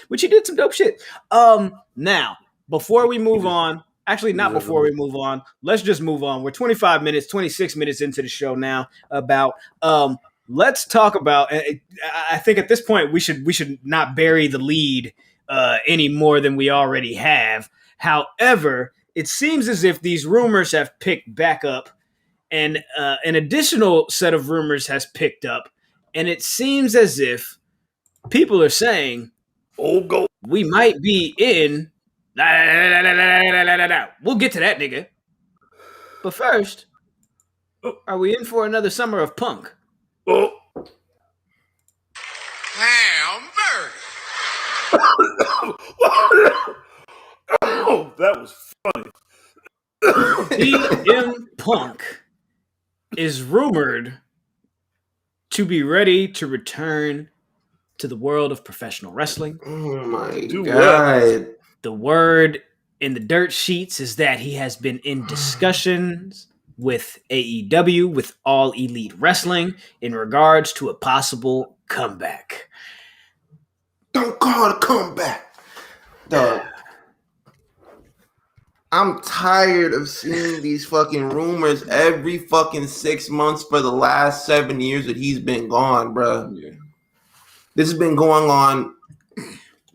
which he did some dope shit. Now, before we move on, actually not before we move on, let's just move on. We're 25 minutes, 26 minutes into the show now. Let's talk about. I think at this point we should not bury the lead any more than we already have. However, it seems as if these rumors have picked back up, and an additional set of rumors has picked up, and it seems as if people are saying, "Oh, go! We might be in." We'll get to that, nigga. But first, are we in for another summer of punk? Oh, oh, that was funny. CM Punk is rumored to be ready to return to the world of professional wrestling. Oh my God. The word in the dirt sheets is that he has been in discussions with AEW, with All Elite Wrestling, in regards to a possible comeback. Don't call it a comeback. Dog. I'm tired of seeing these fucking rumors every fucking 6 months for the last 7 years that he's been gone, bro. Yeah. This has been going on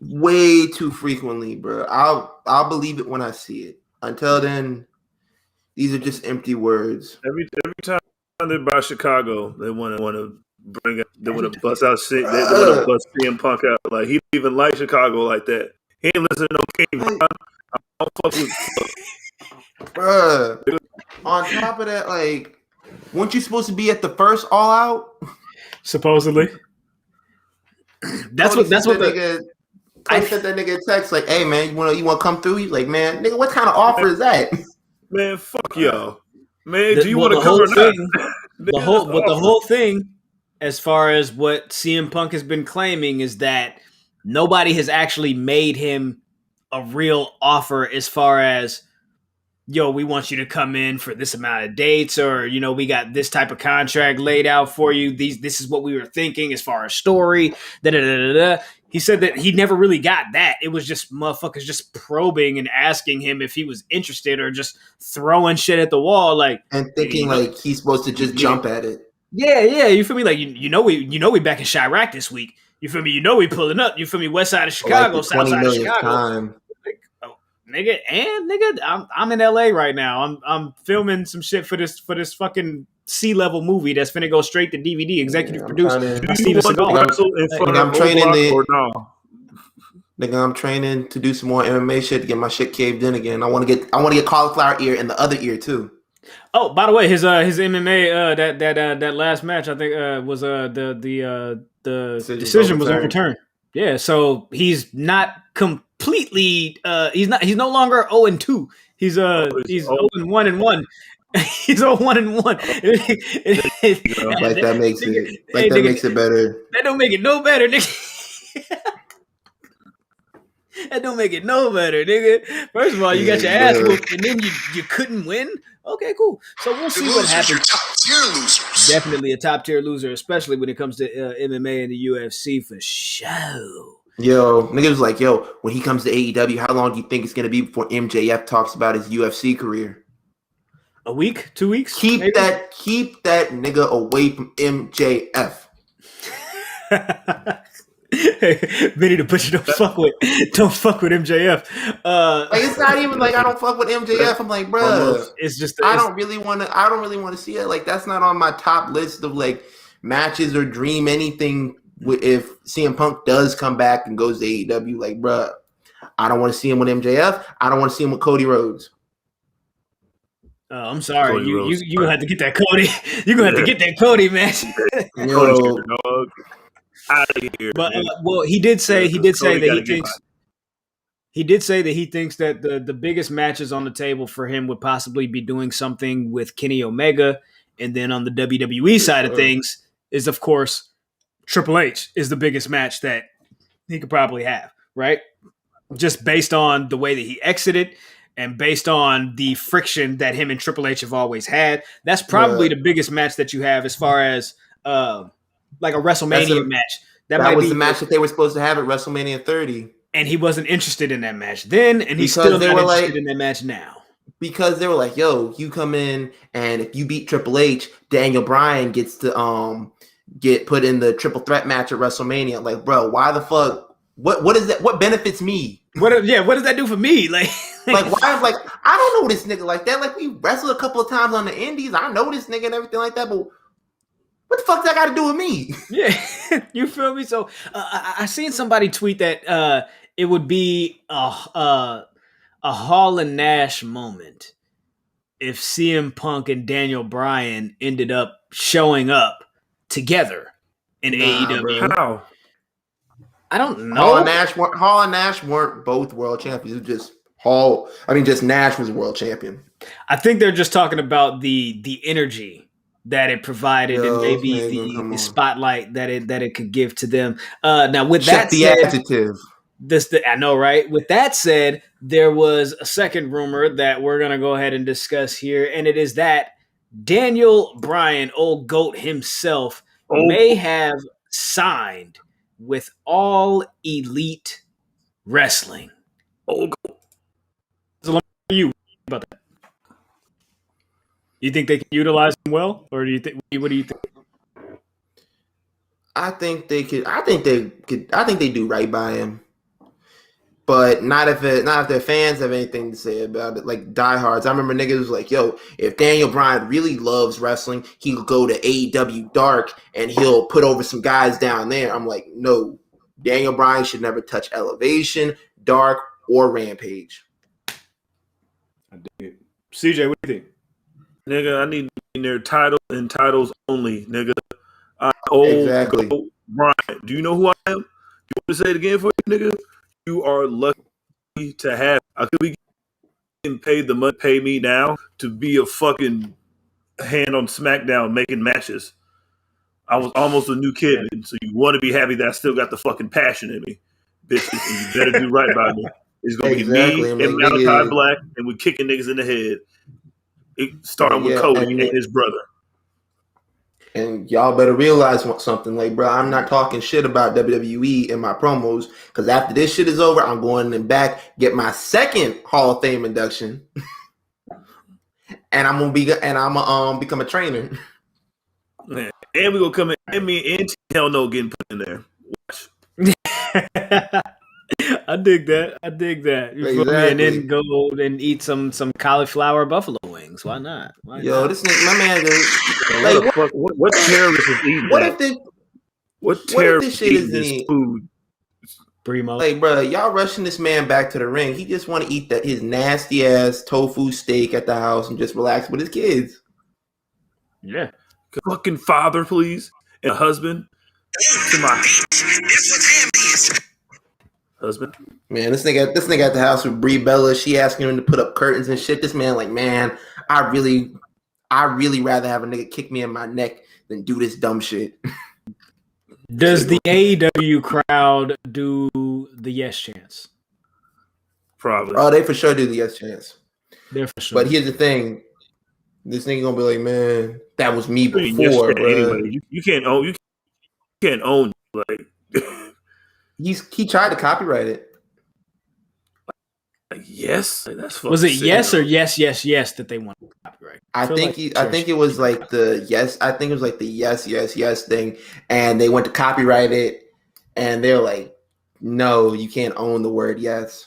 way too frequently, bro. I'll believe it when I see it. Until then, these are just empty words. Every time they're by Chicago, they want to bring it. They want to bust out shit. They want to bust CM Punk out. Like, he didn't even like Chicago like that. He ain't listen to no King. I don't fuck with. Bruh. On top of that, like, weren't you supposed to be at the first All Out? Supposedly. That's what nigga. I sent that nigga a text like, "Hey man, you want to come through?" He's like, "Man, nigga, what kind of offer is that?" Man, fuck y'all. Man, do you want to come or not? The whole thing, as far as what CM Punk has been claiming, is that nobody has actually made him a real offer as far as, yo, we want you to come in for this amount of dates, or, you know, we got this type of contract laid out for you. This is what we were thinking as far as story. He said that he never really got that. It was just motherfuckers just probing and asking him if he was interested, or just throwing shit at the wall, like, and thinking like he's supposed to just jump at it. Yeah, you feel me? Like, you know we back in Chirac this week. You feel me? You know we pulling up. You feel me? West side of Chicago, like south side of Chicago. Like, oh, nigga, I'm in LA right now. I'm filming some shit for this fucking C-level movie that's finna go straight to DVD. Executive produced by Steven Seagal. I'm training to do some more MMA shit to get my shit caved in again. I want to get cauliflower ear in the other ear too. Oh, by the way, his MMA that last match, I think was the decision was overturned. Yeah, so he's not completely he's no longer 0-2. He's 0-1-1. He's 0-1-1. Like that makes it. Like that makes it better. That don't make it no better, nigga. That don't make it no better, nigga. First of all, you got your ass whooped, and then you couldn't win. Okay, cool. So we'll see what happens. You're top-tier losers. Definitely a top-tier loser, especially when it comes to MMA and the UFC for sure. Yo, nigga was like, yo, when he comes to AEW, how long do you think it's going to be before MJF talks about his UFC career? A week? 2 weeks? Keep that nigga away from MJF. Hey, Vinny, to put you don't fuck with MJF. Like, it's not even like I don't fuck with MJF. I'm like, bro, it's just I don't really want to see it. Like, that's not on my top list of like matches or dream anything. If CM Punk does come back and goes to AEW, like, bro, I don't want to see him with MJF. I don't want to see him with Cody Rhodes. I'm sorry, you gonna have to get that Cody. You gonna have to get that Cody, man. Yo. Out of here, but he did say that he thinks that the biggest matches on the table for him would possibly be doing something with Kenny Omega, and then on the WWE side of things is, of course, Triple H is the biggest match that he could probably have, right? Just based on the way that he exited and based on the friction that him and Triple H have always had. That's probably the biggest match that you have as far as like a WrestleMania match. That was the match that they were supposed to have at WrestleMania 30. And he wasn't interested in that match then, and he's Because still they not were interested like- in that match now. Because they were like, yo, you come in and if you beat Triple H, Daniel Bryan gets to get put in the triple threat match at WrestleMania. Like, bro, why the fuck? What is that? What benefits me? What does that do for me? Like why? Like, I don't know this nigga like that. Like, we wrestled a couple of times on the indies. I know this nigga and everything like that, but what the fuck does that got to do with me? Yeah, you feel me? So I seen somebody tweet that it would be a Hall and Nash moment if CM Punk and Daniel Bryan ended up showing up together in AEW. Bro. How? I don't know. Hall and Nash weren't both world champions. It was just just Nash was world champion. I think they're just talking about the energy that it provided and maybe the spotlight that it could give to them. Now, with that said, adjective. I know, right? With that said, there was a second rumor that we're gonna go ahead and discuss here, and it is that Daniel Bryan, old goat himself, may have signed with All Elite Wrestling. Old goat. So let me you about that. You think they can utilize him well, or do you think? What do you think? I think they could. I think they do right by him. But not if their fans have anything to say about it, like diehards. I remember niggas was like, yo, if Daniel Bryan really loves wrestling, he'll go to AEW Dark and he'll put over some guys down there. I'm like, no, Daniel Bryan should never touch Elevation, Dark, or Rampage. I dig it. CJ, what do you think? Nigga, I need their title and titles only, nigga. Exactly. Bryan, do you know who I am? You want to say it again for you, nigga? You are lucky to have. I could be getting paid the money, pay me now to be a fucking hand on SmackDown making matches. I was almost a new kid, so you want to be happy that I still got the fucking passion in me, bitches. And you better do right by me. It's gonna be me and Malachi Black, and we're kicking niggas in the head. Starting with Cody and his brother. And y'all better realize something, like, bro, I'm not talking shit about WWE in my promos, because after this shit is over, I'm going in back, get my second Hall of Fame induction, and I'm gonna become a trainer. Man. And we gonna come in, and me and Hell No getting put in there. Watch. I dig that. You feel me? And then go and eat some cauliflower buffalo wings. Why not? This nigga, my man, like, what terrorist is eating that? What terrorist is eating this food? Primo. Like, bro, y'all rushing this man back to the ring. He just want to eat his nasty ass tofu steak at the house and just relax with his kids. Yeah. Fucking father, please. And a husband to my husband. Man, this nigga at the house with Brie Bella. She asking him to put up curtains and shit. This man, like, man, I really rather have a nigga kick me in my neck than do this dumb shit. Does the AEW crowd do the yes chance? Probably. Oh, they for sure do the yes chance. They're for sure. But here's the thing: this nigga gonna be like, man, that was me before. Yes, anyway, you can't own like. He tried to copyright it. Yes, that's was it yes or yes that they wanted to copyright? I think it was like the yes. I think it was like the yes thing, and they went to copyright it, and they're like, no, you can't own the word yes.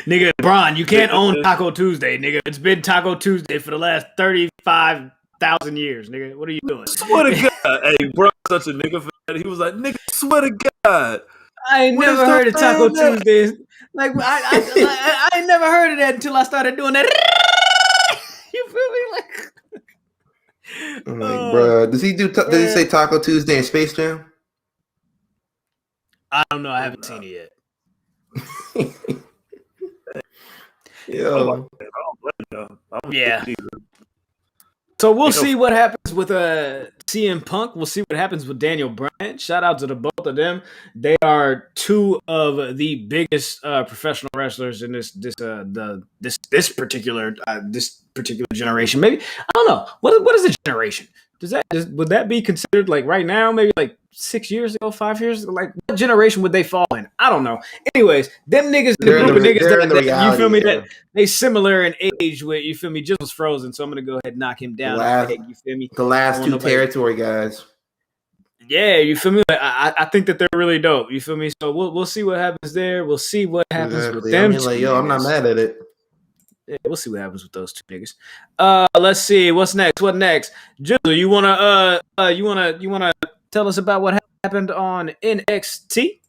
Nigga, Bron, you can't own Taco Tuesday, nigga. It's been Taco Tuesday for the last 35,000 years, nigga. What are you doing? Swear to God, hey, bro, such a nigga fan. He was like, nigga, swear to God. I ain't never heard of Taco Tuesdays. Like I ain't never heard of that until I started doing that. You feel me? Like, I'm like, bro, does he say Taco Tuesday in Space Jam? I don't know. I haven't seen it yet. Yo. Yeah. So we'll see what happens with CM Punk. We'll see what happens with Daniel Bryan. Shout out to the both of them. They are two of the biggest professional wrestlers in this particular generation. Maybe I don't know what is the generation. would that be considered like right now, maybe like 6 years ago, 5 years ago? Like what generation would they fall in? I don't know. Anyways, them niggas, the group of niggas that you feel me, that they similar in age with, you feel me, just was frozen. So I'm gonna go ahead and knock him down. You feel me? The last two territory guys. Yeah, you feel me? I think that they're really dope. You feel me? So we'll see what happens there. We'll see what happens with them. I mean, like, I'm not mad at it. Yeah, we'll see what happens with those two niggas. Let's see what's next. What next? Jizzle, you wanna tell us about what happened on NXT?